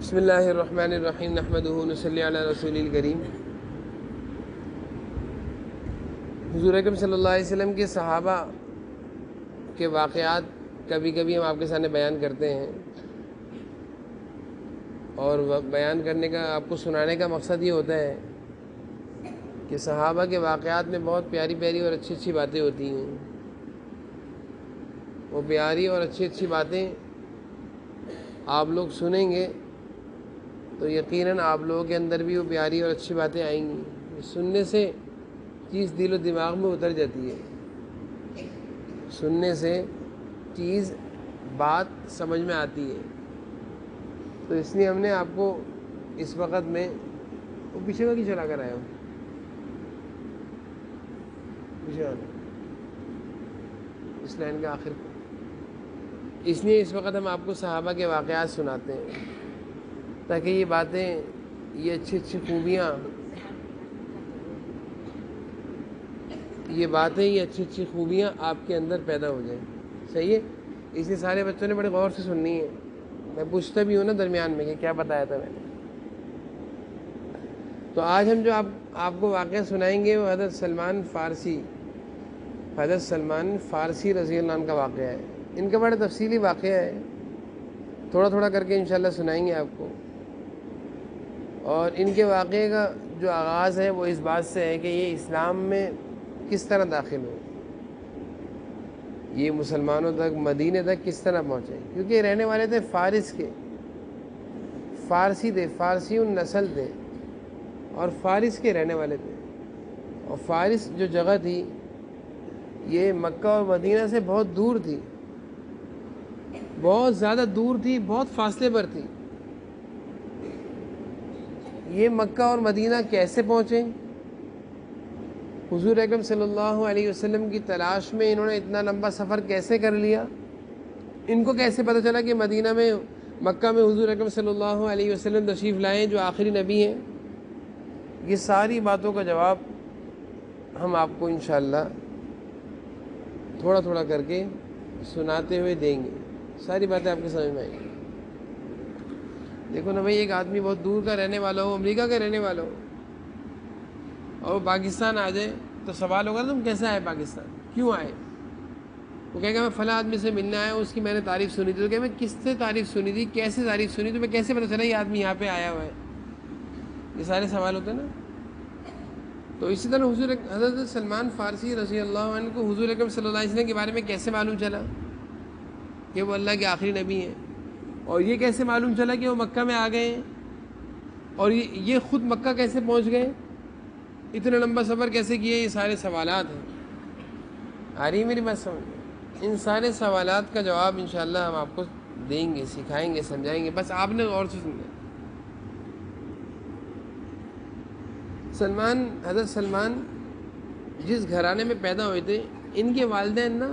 بسم اللہ الرحمن الرحیم نحمدہ ونصلی علی رسول الکریم۔ حضور اکرم صلی اللہ علیہ وسلم کے صحابہ کے واقعات کبھی کبھی ہم آپ کے سامنے بیان کرتے ہیں، اور بیان کرنے کا، آپ کو سنانے کا مقصد یہ ہوتا ہے کہ صحابہ کے واقعات میں بہت پیاری پیاری اور اچھی اچھی باتیں ہوتی ہیں۔ وہ پیاری اور اچھی اچھی باتیں آپ لوگ سنیں گے تو یقیناً آپ لوگوں کے اندر بھی وہ پیاری اور اچھی باتیں آئیں گی۔ سننے سے چیز دل و دماغ میں اتر جاتی ہے، سننے سے چیز بات سمجھ میں آتی ہے۔ تو اس لیے ہم نے آپ کو اس وقت میں وہ پیچھے کا کی چلا کر آیا ہوں، پیچھے والا اس لائن کا آخر کو، اس لیے اس وقت ہم آپ کو صحابہ کے واقعات سناتے ہیں تاکہ یہ باتیں، یہ اچھی اچھی خوبیاں، یہ اچھی اچھی خوبیاں آپ کے اندر پیدا ہو جائیں۔ صحیح ہے؟ اس لیے سارے بچوں نے بڑے غور سے سننی ہے۔ میں پوچھتا بھی ہوں نا درمیان میں کہ کیا بتایا تھا میں نے۔ تو آج ہم جو آپ کو واقعہ سنائیں گے وہ حضرت سلمان فارسی رضی اللہ عنہ کا واقعہ ہے۔ ان کا بڑا تفصیلی واقعہ ہے، تھوڑا تھوڑا کر کے انشاءاللہ سنائیں گے آپ کو۔ اور ان کے واقعے کا جو آغاز ہے وہ اس بات سے ہے کہ یہ اسلام میں کس طرح داخل ہوئے، یہ مسلمانوں تک، مدینے تک کس طرح پہنچے، کیونکہ یہ رہنے والے تھے فارس کے، فارسی تھے، فارسی نسل تھے اور فارس کے رہنے والے تھے۔ اور فارس جو جگہ تھی یہ مکہ اور مدینہ سے بہت دور تھی، بہت زیادہ دور تھی، بہت فاصلے پر تھی۔ یہ مکہ اور مدینہ کیسے پہنچے؟ حضور اکرم صلی اللہ علیہ وسلم کی تلاش میں انہوں نے اتنا لمبا سفر کیسے کر لیا؟ ان کو کیسے پتہ چلا کہ مکہ میں حضور اکرم صلی اللہ علیہ وسلم تشریف لائے جو آخری نبی ہیں؟ یہ ساری باتوں کا جواب ہم آپ کو انشاءاللہ تھوڑا تھوڑا کر کے سناتے ہوئے دیں گے، ساری باتیں آپ کے سمجھ میں آئیں گی۔ دیکھو نا بھائی، ایک آدمی بہت دور کا رہنے والا ہو، امریکہ کا رہنے والا ہو، اور وہ پاکستان آ جائے تو سوال ہوگا تم کیسے آئے پاکستان، کیوں آئے؟ وہ کہے گا میں فلاں آدمی سے ملنے آیا ہوں، اس کی میں نے تعریف سنی تھی۔ تو کہ میں کس سے تعریف سنی تھی، کیسے تعریف سنی، تو میں کیسے پتہ چلا یہ آدمی یہاں پہ آیا ہوا ہے؟ یہ سارے سوال ہوتے ہیں نا۔ تو اسی طرح حضرت سلمان فارسی رضی اللہ عنہ کو حضور اکرم صلی اللہ علیہ وسلم کے بارے میں کیسے معلوم چلا کہ وہ اللہ کے آخری نبی ہیں؟ اور یہ کیسے معلوم چلا کہ وہ مکہ میں آ گئے ہیں؟ اور یہ خود مکہ کیسے پہنچ گئے؟ اتنا لمبا سفر کیسے کیے؟ یہ سارے سوالات ہیں۔ آ رہی میری بات سمجھ؟ ان سارے سوالات کا جواب انشاءاللہ ہم آپ کو دیں گے، سکھائیں گے، سمجھائیں گے، بس آپ نے غور سے سننا ہے۔ حضرت سلمان جس گھرانے میں پیدا ہوئے تھے، ان کے والدین نا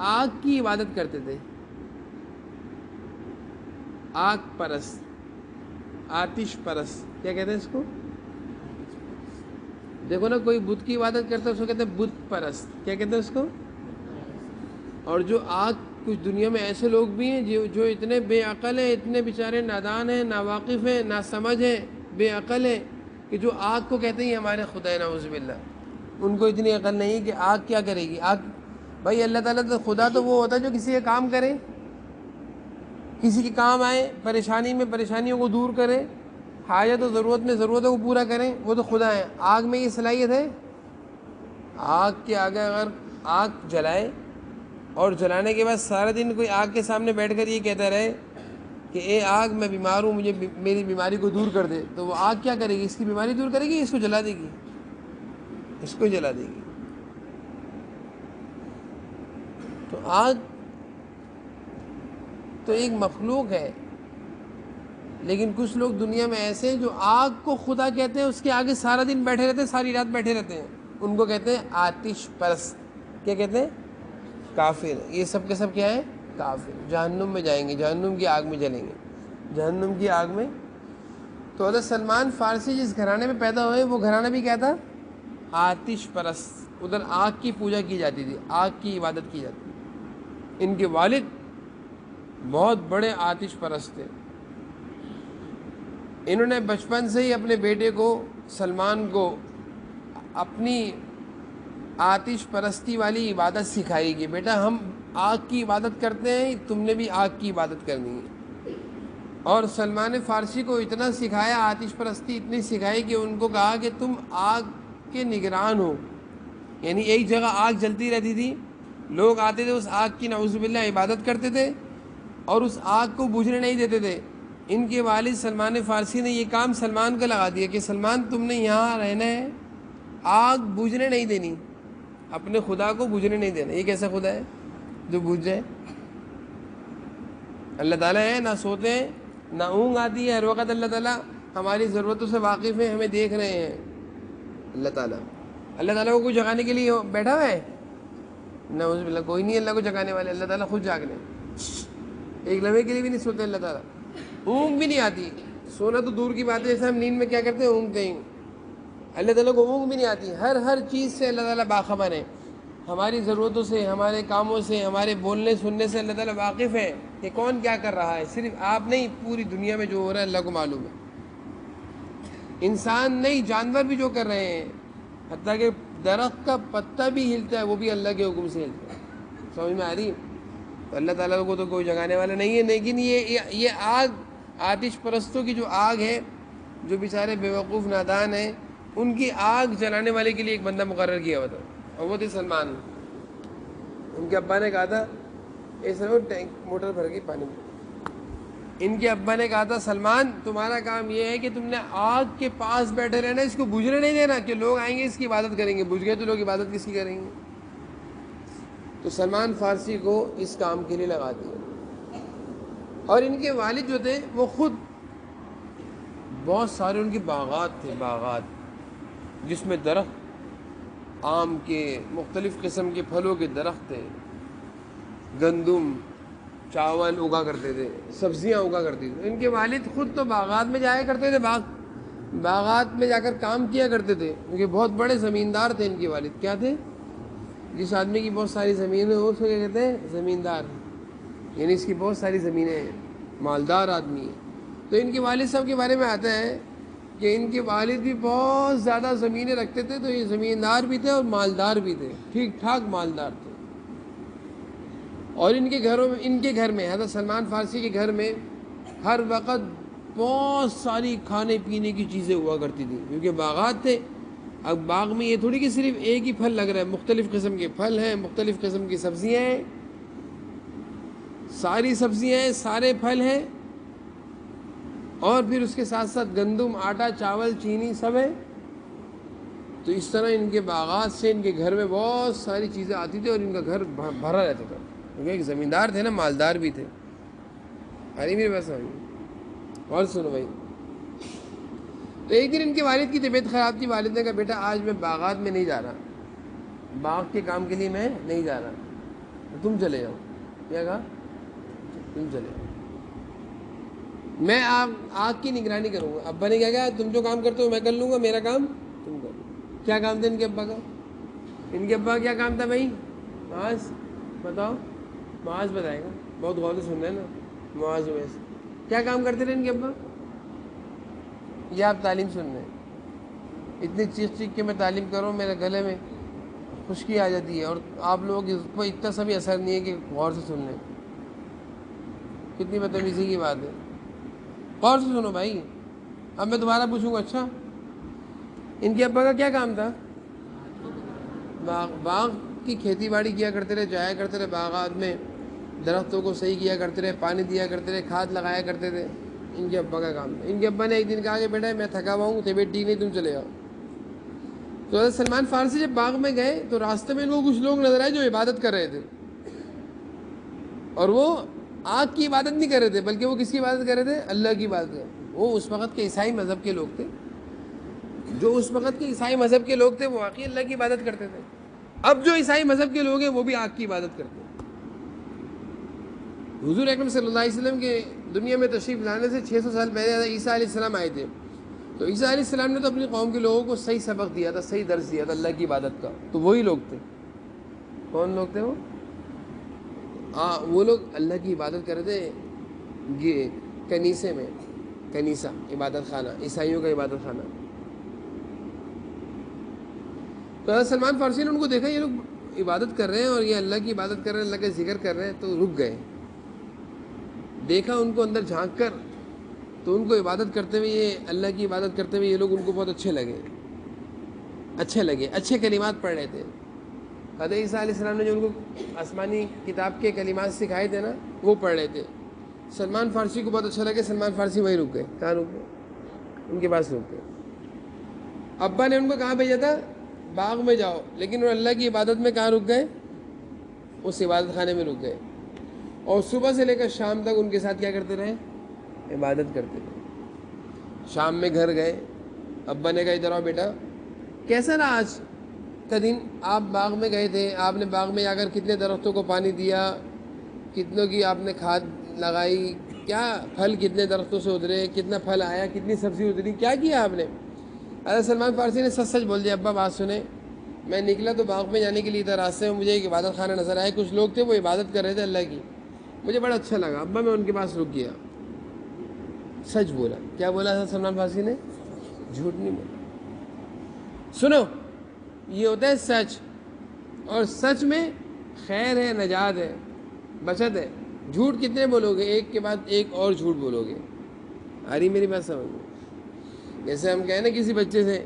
آگ کی عبادت کرتے تھے، آگ پرست، آتش پرست، کیا کہتے ہیں اس کو؟ دیکھو نا، کوئی بت کی عبادت کرتا ہے اس کو کہتے ہیں بت پرست، کیا کہتے ہیں اس کو؟ اور جو کچھ دنیا میں ایسے لوگ بھی ہیں جو اتنے بے عقل ہیں، اتنے بیچارے نادان ہیں، ناواقف ہیں، ناسمجھ ہیں، بے عقل ہیں، کہ جو آگ کو کہتے ہیں ہمارے خدا، نعوذ باللہ، ان کو اتنی عقل نہیں کہ آگ کیا کرے گی۔ بھائی اللہ تعالیٰ تو خدا تو وہ ہوتا ہے جو کسی کا کام کرے، کسی کے کام آئے، پریشانی میں پریشانیوں کو دور کرے، حاجت و ضرورت میں ضرورتوں کو پورا کریں، وہ تو خدا ہے۔ آگ میں یہ صلاحیت ہے؟ آگ کے آگے اگر آگ جلائے اور جلانے کے بعد سارا دن کوئی آگ کے سامنے بیٹھ کر یہ کہتا رہے کہ اے آگ میں بیمار ہوں، مجھے میری بیماری کو دور کر دے، تو وہ آگ کیا کرے گی؟ اس کی بیماری دور کرے گی، اس کو جلا دے گی، اس کو جلا دے گی۔ تو آگ تو ایک مخلوق ہے، لیکن کچھ لوگ دنیا میں ایسے ہیں جو آگ کو خدا کہتے ہیں، اس کے آگے سارا دن بیٹھے رہتے ہیں، ساری رات بیٹھے رہتے ہیں، ان کو کہتے ہیں آتش پرست۔ کیا کہتے ہیں؟ کافر۔ یہ سب کے سب کیا ہے؟ کافر، جہنم میں جائیں گے، جہنم کی آگ میں جلیں گے، جہنم کی آگ میں۔ تو حضرت سلمان فارسی جس گھرانے میں پیدا ہوئے، وہ گھرانہ بھی کیا تھا؟ آتش پرست۔ ادھر آگ کی پوجا کی جاتی تھی، آگ کی عبادت کی جاتی تھی۔ ان کے والد بہت بڑے آتش پرست تھے، انہوں نے بچپن سے ہی اپنے بیٹے کو سلمان کو اپنی آتش پرستی والی عبادت سکھائی کہ بیٹا ہم آگ کی عبادت کرتے ہیں، تم نے بھی آگ کی عبادت کرنی ہے۔ اور سلمان فارسی کو اتنا سکھایا، آتش پرستی اتنی سکھائی کہ ان کو کہا کہ تم آگ کے نگران ہو، یعنی ایک جگہ آگ جلتی رہتی تھی، لوگ آتے تھے اس آگ کی نعوذ باللہ عبادت کرتے تھے اور اس آگ کو بجھنے نہیں دیتے تھے۔ ان کے والد سلمان فارسی نے یہ کام سلمان کو لگا دیا کہ سلمان تم نے یہاں رہنا ہے، آگ بجھنے نہیں دینی، اپنے خدا کو بجھنے نہیں دینا۔ یہ کیسا خدا ہے جو بجھ جائے؟ اللہ تعالیٰ ہے، نہ سوتے ہیں نہ اونگ آتی ہے، ہر وقت اللہ تعالیٰ ہماری ضرورتوں سے واقف ہیں، ہمیں دیکھ رہے ہیں۔ اللہ تعالیٰ کو کوئی جگانے کے لیے بیٹھا ہوا ہے؟ نعوذ باللہ، کوئی نہیں اللہ کو جگانے والے، اللہ تعالیٰ خود جاگ رہے ہیں۔ ایک لمحے کے لیے بھی نہیں سوتے اللہ تعالیٰ، اونگ بھی نہیں آتی، سونا تو دور کی بات ہے، جیسے ہم نیند میں کیا کرتے ہیں اونگتے ہیں، اللہ تعالیٰ کو اونگ بھی نہیں آتی۔ ہر چیز سے اللہ تعالیٰ باخبر ہے، ہماری ضرورتوں سے، ہمارے کاموں سے، ہمارے بولنے سننے سے اللہ تعالیٰ واقف ہے کہ کون کیا کر رہا ہے۔ صرف آپ نہیں، پوری دنیا میں جو ہو رہا ہے اللہ کو معلوم ہے۔ انسان نہیں، جانور بھی جو کر رہے ہیں، حتیٰ کہ درخت کا پتا بھی ہلتا ہے وہ بھی اللہ کے حکم سے ہلتا ہے۔ سمجھ میں آ رہی؟ تو اللہ تعالیٰ کو تو کوئی جگانے والا نہیں ہے، لیکن یہ آگ، آتش پرستوں کی جو آگ ہے، جو بیچارے بیوقوف نادان ہیں، ان کی آگ جلانے والے کے لیے ایک بندہ مقرر کیا ہوا تھا، اور وہ تھے سلمان۔ ان کے ابا نے کہا تھا، ایسے وہ ٹینک موٹر بھر گئی پانی میں، ان کے ابا نے کہا تھا سلمان تمہارا کام یہ ہے کہ تم نے آگ کے پاس بیٹھے رہنا، اس کو بجھنے نہیں دینا، کہ لوگ آئیں گے اس کی عبادت کریں گے، بجھ گئے تو لوگ عبادت کس کی کریں گے؟ تو سلمان فارسی کو اس کام کے لیے لگا دیا۔ اور ان کے والد جو تھے وہ خود بہت سارے ان کے باغات تھے، باغات جس میں درخت، آم کے، مختلف قسم کے پھلوں کے درخت تھے، گندم، چاول اگا کرتے تھے، سبزیاں اگا کرتے تھے۔ ان کے والد خود تو باغات میں جایا کرتے تھے، باغات میں جا کر کام کیا کرتے تھے، کیونکہ بہت بڑے زمیندار تھے ان کے والد۔ کیا تھے؟ جس آدمی کی بہت ساری زمین ہے اس کو کیا کہتے ہیں؟ زمیندار، یعنی اس کی بہت ساری زمینیں ہیں، مالدار آدمی ہے۔ تو ان کے والد صاحب کے بارے میں آتا ہے کہ ان کے والد بھی بہت زیادہ زمینیں رکھتے تھے، تو یہ زمیندار بھی تھے اور مالدار بھی تھے، ٹھیک ٹھاک مالدار تھے۔ اور ان کے گھر میں حضرت سلمان فارسی کے گھر میں ہر وقت بہت ساری کھانے پینے کی چیزیں ہوا کرتی تھیں، کیونکہ باغات تھے۔ اب باغ میں یہ تھوڑی کہ صرف ایک ہی پھل لگ رہا ہے، مختلف قسم کے پھل ہیں، مختلف قسم کی سبزیاں ہیں، ساری سبزیاں ہیں، سارے پھل ہیں، اور پھر اس کے ساتھ ساتھ گندم، آٹا، چاول، چینی سب ہے۔ تو اس طرح ان کے باغات سے ان کے گھر میں بہت ساری چیزیں آتی تھی، اور ان کا گھر بھرا رہتا تھا، کیونکہ ایک زمیندار تھے نا، مالدار بھی تھے۔ ارے میرے پاس اور سنو بھائی، تو ایک دن ان کے والد کی طبیعت خراب تھی، والد نے کہا بیٹا آج میں باغات میں نہیں جا رہا، باغ کے کام کے لیے میں نہیں جا رہا، تم چلے جاؤ۔ کیا کہا؟ تم چلے جاؤ، میں آگ کی نگرانی کروں گا۔ ابا نے کیا کہا؟ تم جو کام کرتے ہو میں کر لوں گا، میرا کام تم کر لو۔ کیا کام تھا ان کے ابا کا؟ ان کے ابا کا کیا کام تھا بھائی؟ معاذ بتاؤ، معاذ بتائے گا، بہت غور سے سن رہے ہیں نا، معاذ ویسے کیا کام کرتے تھے ان کے ابا؟ یہ آپ تعلیم سن رہے ہیں، اتنی چیخ کے میں تعلیم کروں میرے گلے میں خشکی آ جاتی ہے، اور آپ لوگوں کی اس پر اتنا سا بھی اثر نہیں ہے کہ غور سے سن لیں۔ کتنی بدتمیزی کی بات ہے، غور سے سنو بھائی۔ اب میں دوبارہ پوچھوں گا، اچھا ان کے ابا کا کیا کام تھا؟ باغ کی کھیتی باڑی کیا کرتے رہے، جایا کرتے رہے باغات میں، درختوں کو صحیح کیا کرتے رہے، پانی دیا کرتے رہے، کھاد لگایا کرتے تھے۔ ان کے ابا کا کام تھا۔ ان کے ابا نے ایک دن کہا کہ بیٹا میں تھکا ہوا ہوں، طبیعت ٹھیک نہیں، تم چلے جاؤ۔ تو حضرت سلمان فارسی جب باغ میں گئے تو راستے میں ان کو کچھ لوگ نظر آئے جو عبادت کر رہے تھے، اور وہ آگ کی عبادت نہیں کر رہے تھے، بلکہ وہ کس کی عبادت کر رہے تھے؟ اللہ کی عبادت کر رہے تھے۔ وہ اس وقت کے عیسائی مذہب کے لوگ تھے، جو اس وقت کے عیسائی مذہب کے لوگ تھے وہ واقعی اللہ کی عبادت کرتے تھے۔ اب جو عیسائی مذہب کے لوگ ہیں وہ بھی آگ کی عبادت کرتے ہیں۔ حضور اکرم صلی اللہ علیہ وسلم کے دنیا میں تشریف لانے سے 600 سال پہلے عیسیٰ علیہ السلام آئے تھے، تو عیسیٰ علیہ السلام نے تو اپنی قوم کے لوگوں کو صحیح سبق دیا تھا، صحیح درس دیا تھا اللہ کی عبادت کا۔ تو وہی لوگ تھے، کون لوگ تھے وہ لوگ اللہ کی عبادت کر رہے تھے کنیسے میں، کنیسہ عبادت خانہ، عیسائیوں کا عبادت خانہ. تو حضرت سلمان فارسی نے ان کو دیکھا یہ لوگ عبادت کر رہے ہیں اور یہ اللہ کی عبادت کر رہے ہیں، اللہ کا ذکر کر رہے ہیں، تو رک گئے. دیکھا ان کو اندر جھانک کر، تو ان کو عبادت کرتے ہوئے، یہ اللہ کی عبادت کرتے ہوئے یہ لوگ ان کو بہت اچھے لگے، اچھے کلمات پڑھ رہے تھے. حضرت عیسیٰ علیہ السلام نے جو ان کو آسمانی کتاب کے کلمات سکھائے تھے نا، وہ پڑھ رہے تھے. سلمان فارسی کو بہت اچھا لگے. سلمان فارسی وہیں رک گئے. کہاں رک گئے؟ ان کے پاس رک گئے. ابا نے ان کو کہاں بھیجا تھا؟ باغ میں جاؤ، لیکن وہ اللہ کی عبادت میں کہاں رک گئے؟ اس عبادت خانے میں رک گئے. اور صبح سے لے کر شام تک ان کے ساتھ کیا کرتے رہے؟ عبادت کرتے رہے. شام میں گھر گئے، ابا نے کہا ادھر آؤ بیٹا، کیسا رہا آج کا دن؟ آپ باغ میں گئے تھے، آپ نے باغ میں جا کر کتنے درختوں کو پانی دیا، کتنوں کی آپ نے کھاد لگائی، کیا پھل کتنے درختوں سے اترے، کتنا پھل آیا، کتنی سبزی اتری، کیا کیا آپ نے؟ حضرت سلمان فارسی نے سچ سچ بول دیا. ابا بات سنیں، میں نکلا تو باغ میں جانے کے لیے تھا، راستے میں مجھے ایک عبادت خانہ نظر آیا، کچھ لوگ تھے وہ عبادت کر رہے تھے اللہ کی، مجھے بڑا اچھا لگا. ابا میں ان کے پاس رک گیا. سچ بولا. کیا بولا حضرت سلمان فارسی نے؟ جھوٹ نہیں بولا. سنو، یہ ہوتا ہے سچ، اور سچ میں خیر ہے، نجات ہے، بچت ہے. جھوٹ کتنے بولو گے؟ ایک کے بعد ایک اور جھوٹ بولو گے. آ رہی میری بات سمجھ میں؟ جیسے ہم کہیں نا کسی بچے سے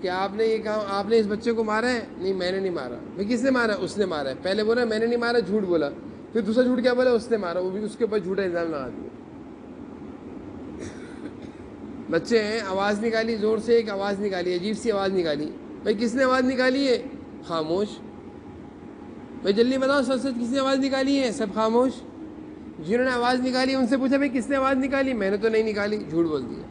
کہ آپ نے یہ کہا، آپ نے اس بچے کو مارا ہے؟ نہیں میں نے نہیں مارا. بھائی کس نے مارا؟ اس نے مارا ہے. پہلے بولا میں نے نہیں مارا، جھوٹ بولا. پھر دوسرا جھوٹ کیا بولا؟ اس نے مارا. وہ بھی اس کے اوپر جھوٹا الزام لگا دیا. بچے ہیں، آواز نکالی زور سے، ایک آواز نکالی، عجیب سی آواز نکالی. بھائی کس نے آواز نکالی ہے؟ خاموش. بھائی جلدی بتاؤ، سچ سچ کس نے آواز نکالی ہے؟ سب خاموش. جنہوں نے آواز نکالی ان سے پوچھا بھائی کس نے آواز نکالی؟ میں نے تو نہیں نکالی. جھوٹ بول دیا.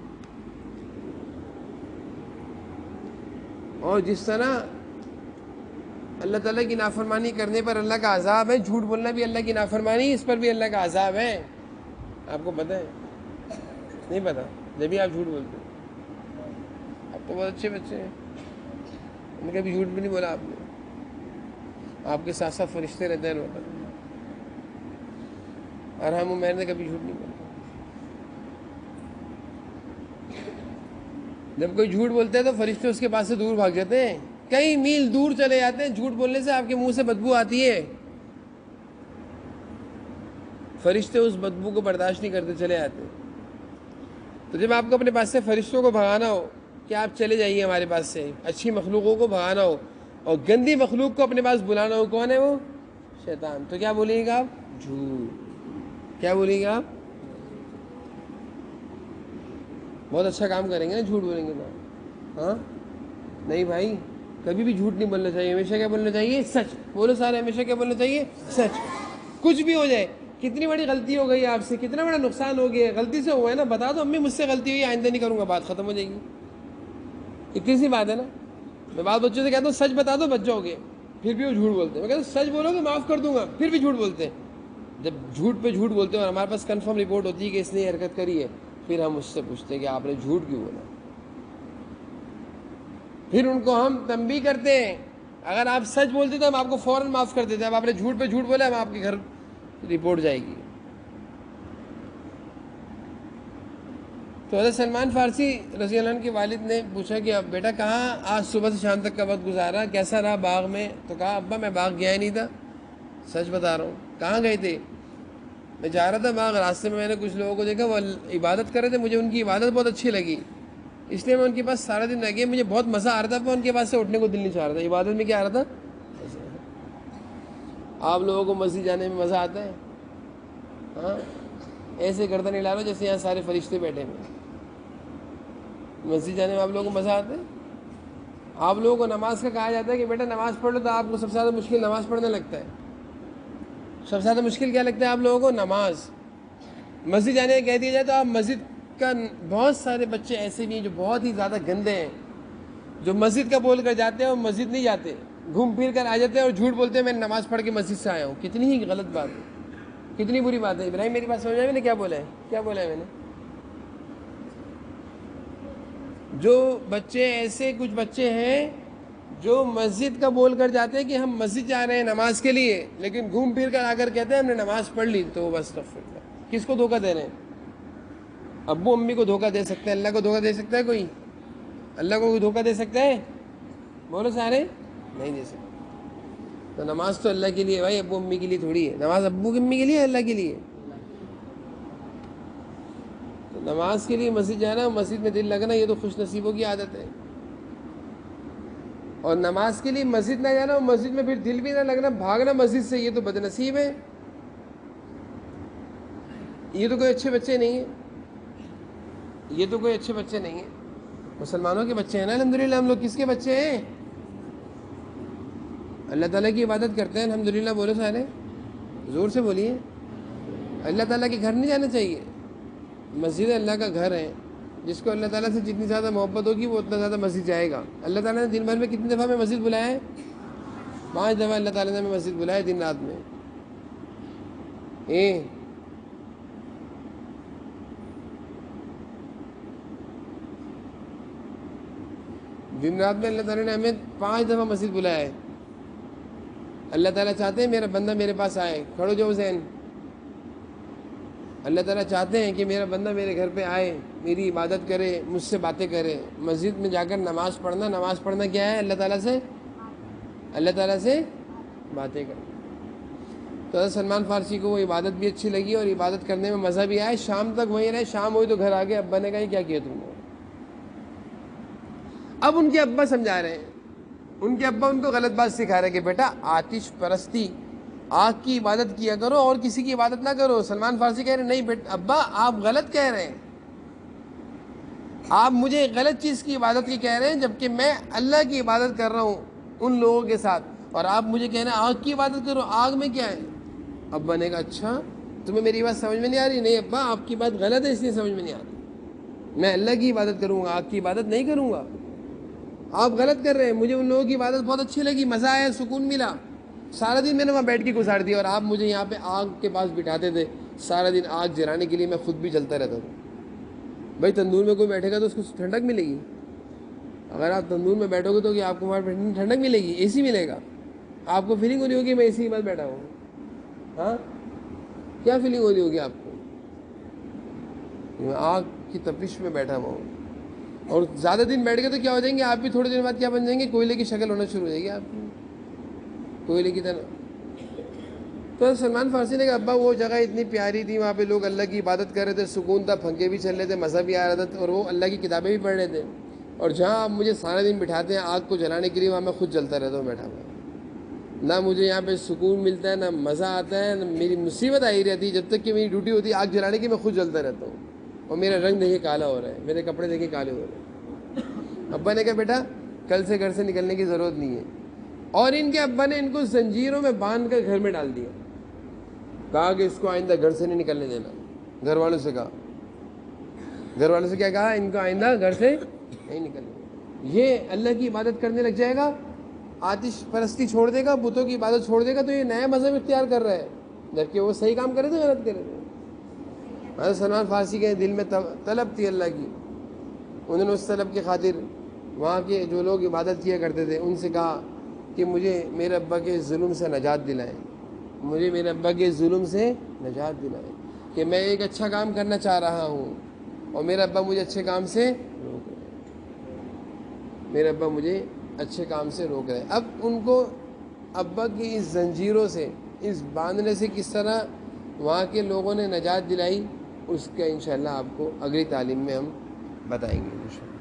اور جس طرح اللہ تعالیٰ کی نافرمانی کرنے پر اللہ کا عذاب ہے، جھوٹ بولنا بھی اللہ کی نافرمانی، اس پر بھی اللہ کا عذاب ہے. آپ کو پتہ ہے؟ نہیں پتہ؟ جب بھی آپ جھوٹ بولتے ہیں. آپ تو بہت اچھے بچے ہیں، میں کبھی جھوٹ بھی نہیں بولا آپ نے. آپ کے ساتھ ساتھ فرشتے رہتے ہیں وقت. ارحم عمیر نے کبھی جھوٹ نہیں بولا. جب کوئی جھوٹ بولتا ہے تو فرشتے اس کے پاس سے دور بھاگ جاتے ہیں، کئی میل دور چلے جاتے ہیں. جھوٹ بولنے سے آپ کے منہ سے بدبو آتی ہے، فرشتے اس بدبو کو برداشت نہیں کرتے، چلے جاتے ہیں. تو جب آپ کو اپنے پاس سے فرشتوں کو بھگانا ہو کہ آپ چلے جائیے ہمارے پاس سے، اچھی مخلوقوں کو بھگانا ہو اور گندی مخلوق کو اپنے پاس بلانا ہو، کون ہے وہ؟ شیطان. تو کیا بولیں گے آپ؟ جھوٹ. کیا بولیں گے آپ؟ بہت اچھا کام کریں گے نا جھوٹ بولیں گے تو. ہاں نہیں بھائی، کبھی بھی جھوٹ نہیں بولنا چاہیے. ہمیشہ کیا بولنا چاہیے؟ سچ. بولو سارے، ہمیشہ کیا بولنا چاہیے؟ سچ. کچھ بھی ہو جائے، کتنی بڑی غلطی ہو گئی آپ سے، کتنا بڑا نقصان ہو گیا، غلطی سے ہوا ہے نا، بتا دو امی مجھ سے غلطی ہوئی، آئندہ نہیں کروں گا، بات ختم ہو جائے گی. اتنی سی بات ہے نا. میں بات بچوں سے کہتا ہوں سچ بتا دو، بچ جاؤ گے. پھر بھی وہ جھوٹ بولتے ہیں. میں کہتا ہوں سچ بولو گے معاف کر دوں گا، پھر بھی جھوٹ بولتے ہیں. جب جھوٹ پہ جھوٹ بولتے ہیں اور ہمارے پاس کنفرم رپورٹ ہوتی ہے کہ اس نے یہ حرکت کری ہے، پھر ہم اس سے پوچھتے ہیں کہ آپ نے جھوٹ کیوں بولا. پھر ان کو ہم تنبیہ کرتے ہیں. اگر آپ سچ بولتے تو ہم آپ کو فوراً معاف کر دیتے ہیں. اب آپ نے جھوٹ پہ جھوٹ بولا، ہم آپ کے گھر رپورٹ جائے گی. تو حضرت سلمان فارسی رضی اللہ عنہ کے والد نے پوچھا کہ اب بیٹا کہاں آج صبح سے شام تک کا وقت گزارا، کیسا رہا باغ میں؟ تو کہا ابا میں باغ گیا ہی نہیں تھا، سچ بتا رہا ہوں. کہاں گئے تھے؟ میں جا رہا تھا باغ، راستے میں نے کچھ لوگوں کو دیکھا وہ عبادت کر رہے تھے، مجھے ان کی عبادت بہت اچھی لگی، اس لیے میں ان کے پاس سارا دن رہ گیا. مجھے بہت مزہ آ رہا تھا، میں ان کے پاس سے اٹھنے کو دل نہیں چاہ رہا تھا. عبادت میں کیا آ رہا تھا؟ آپ لوگوں کو مسجد جانے میں مزہ آتا ہے؟ ہاں ایسے گردن نہیں ڈالو جیسے یہاں سارے فرشتے بیٹھے ہوئے. مسجد جانے میں آپ لوگوں کو مزہ آتا ہے؟ آپ لوگوں کو نماز کا کہا جاتا ہے کہ بیٹا نماز پڑھ لو، تو آپ کو سب سے زیادہ مشکل نماز پڑھنے لگتا ہے. سب سے زیادہ مشکل کیا لگتا ہے آپ لوگوں کو؟ نماز. مسجد جانے کا کہہ دیا جائے تو آپ مسجد کا، بہت سارے بچے ایسے بھی ہیں جو بہت ہی زیادہ گندے ہیں، جو مسجد کا بول کر جاتے ہیں اور مسجد نہیں جاتے، گھوم پھر کر آ جاتے ہیں اور جھوٹ بولتے ہیں میں نماز پڑھ کے مسجد سے آیا ہوں. کتنی ہی غلط بات ہے، کتنی بری بات ہے. ابراہیم میری بات سمجھ میں نے کیا بولا ہے؟ کیا بولا ہے میں نے؟ جو بچے ایسے کچھ بچے ہیں جو مسجد کا بول کر جاتے ہیں کہ ہم مسجد جا رہے ہیں نماز کے لیے، لیکن گھوم پھر کر آ کر کہتے ہیں ہم نے نماز پڑھ لی، تو بس کس کو دھوکہ دے رہے ہیں؟ ابو امی کو دھوکہ دے سکتے ہیں، اللہ کو دھوکہ دے سکتا ہے کوئی؟ اللہ کو کوئی دھوکہ دے سکتا ہے؟ بولو سارے، نہیں دے سکتے۔ تو نماز تو اللہ کے لیے بھائی، ابو امی کے لیے تھوڑی ہے نماز، ابو کی امی کے لیے، اللہ کے لیے۔ تو نماز کے لیے مسجد جانا، مسجد میں دل لگنا، یہ تو خوش نصیبوں کی عادت ہے۔ اور نماز کے لیے مسجد نہ جانا اور مسجد میں پھر دل بھی نہ لگنا، بھاگنا مسجد سے، یہ تو بد نصیب ہے، یہ تو کوئی اچھے بچے نہیں ہیں، یہ تو کوئی اچھے بچے نہیں ہیں۔ مسلمانوں کے بچے ہیں نا الحمدللہ ہم لوگ، کس کے بچے ہیں؟ اللہ تعالیٰ کی عبادت کرتے ہیں الحمدللہ، بولو سارے، زور سے بولیے۔ اللہ تعالیٰ کے گھر نہیں جانا چاہیے، مسجد اللہ کا گھر ہے، جس کو اللہ تعالیٰ سے جتنی زیادہ محبت ہوگی وہ اتنا زیادہ مسجد جائے گا۔ اللہ تعالیٰ نے دن بھر میں کتنی دفعہ میں مسجد بلایا ہے؟ 5 دفعہ اللہ تعالیٰ نے ہمیں مسجد بلایا دن رات میں۔ دن رات میں اللہ تعالیٰ نے ہمیں 5 دفعہ مسجد بلایا ہے۔ اللہ تعالیٰ چاہتے ہیں میرا بندہ میرے پاس آئے، کھڑو جو حسین، اللہ تعالیٰ چاہتے ہیں کہ میرا بندہ میرے گھر پہ آئے، میری عبادت کرے، مجھ سے باتیں کرے۔ مسجد میں جا کر نماز پڑھنا کیا ہے؟ اللہ تعالیٰ سے باتیں کرنا۔ تو حضرت سلمان فارسی کو وہ عبادت بھی اچھی لگی اور عبادت کرنے میں مزہ بھی آیا، شام تک وہیں رہے، شام ہوئی تو گھر آ گئے، ابا نے کہا کیا کیا تم نے؟ اب ان کے ابا سمجھا رہے ہیں، ان کے ابا ان کو غلط بات سکھا رہے ہیں کہ بیٹا آتش پرستی، آگ کی عبادت کیا کرو اور کسی کی عبادت نہ کرو۔ سلمان فارسی کہہ رہے ہیں نہیں بیٹا ابا آپ غلط کہہ رہے ہیں، آپ مجھے غلط چیز کی عبادت کی کہہ رہے ہیں، جبکہ میں اللہ کی عبادت کر رہا ہوں ان لوگوں کے ساتھ، اور آپ مجھے کہنا آگ کی عبادت کرو، آگ میں کیا ہے؟ ابا نے کہا اچھا تمہیں میری بات سمجھ میں نہیں آ رہی؟ نہیں ابا آپ کی بات غلط ہے اس لیے سمجھ میں نہیں آ رہی، میں اللہ کی عبادت کروں گا، آگ کی عبادت نہیں کروں گا، آپ غلط کر رہے ہیں۔ مجھے ان لوگوں کی عبادت بہت اچھی لگی، مزہ آیا، سکون ملا، سارا دن میں نے وہاں بیٹھ کے گزار دیا، اور آپ مجھے یہاں پہ آگ کے پاس بٹھاتے تھے، سارا دن آگ جلانے کے لیے میں خود بھی جلتا رہتا تھا۔ بھائی تندور میں کوئی بیٹھے گا تو اس کو ٹھنڈک ملے گی، اگر آپ تندور میں بیٹھو گے تو کہ آپ کو وہاں ٹھنڈک ملے گی، اے سی ملے گا، آپ کو فیلنگ ہو رہی ہوگی میں اے سی کے پاس بیٹھا ہوں، ہاں کیا فیلنگ ہو رہی ہوگی آپ کو؟ میں آگ کی تپش میں بیٹھا ہوا ہوں، اور زیادہ دن بیٹھ گئے تو کیا ہو جائیں گے آپ بھی، تھوڑے دن بعد کیا بن جائیں گے؟ کوئلے کی شکل ہونا شروع ہو جائے گی آپ کی، کوئلے کی طرح۔ تو سلمان فارسی نے کہا ابا وہ جگہ اتنی پیاری تھی، وہاں پہ لوگ اللہ کی عبادت کر رہے تھے، سکون تھا، پھنکے بھی چل رہے تھے، مزہ بھی آ رہا تھا، اور وہ اللہ کی کتابیں بھی پڑھ رہے تھے، اور جہاں آپ مجھے سارے دن بٹھاتے ہیں آگ کو جلانے کے لیے، وہاں میں خود جلتا رہتا ہوں بیٹھا ہوا، نہ مجھے یہاں پہ سکون ملتا ہے، نہ مزہ آتا ہے، نہ میری مصیبت آئی رہتی ہے، جب تک کہ میری ڈیوٹی ہوتی ہے آگ جلانے کی میں خود جلتا رہتا ہوں، اور میرا رنگ دیکھے کالا ہو رہا ہے، میرے کپڑے دیکھے کالے ہو رہے ہیں۔ ابا نے کہا بیٹا کل سے گھر سے نکلنے کی ضرورت نہیں ہے، اور ان کے ابا نے ان کو زنجیروں میں باندھ کر گھر میں ڈال دیا، کہا کہ اس کو آئندہ گھر سے نہیں نکلنے دینا، گھر والوں سے کہا، گھر والوں سے کیا کہا؟ ان کو آئندہ گھر سے نہیں نکلنے دینا۔ یہ اللہ کی عبادت کرنے لگ جائے گا، آتش پرستی چھوڑ دے گا، بتوں کی عبادت چھوڑ دے گا، تو یہ نیا مذہب اختیار کر رہا ہے، جبکہ وہ صحیح کام کرے تھے غلط کرے تھے۔ حضرت سلمان فارسی کے دل میں طلب تھی اللہ کی، انہوں نے اس طلب کی خاطر وہاں کے جو لوگ عبادت کیا کرتے تھے ان سے کہا کہ مجھے میرے ابا کے ظلم سے نجات دلائیں، مجھے میرے ابا کے ظلم سے نجات دلائیں، کہ میں ایک اچھا کام کرنا چاہ رہا ہوں اور میرا ابا مجھے اچھے کام سے روک رہے ہیں، میرے ابا مجھے اچھے کام سے روک رہے ہیں۔ اب ان کو ابا کی اس زنجیروں سے، اس باندھنے سے کس طرح وہاں کے لوگوں نے نجات دلائی، اس کا انشاءاللہ آپ کو اگلی تعلیم میں ہم بتائیں گے انشاءاللہ۔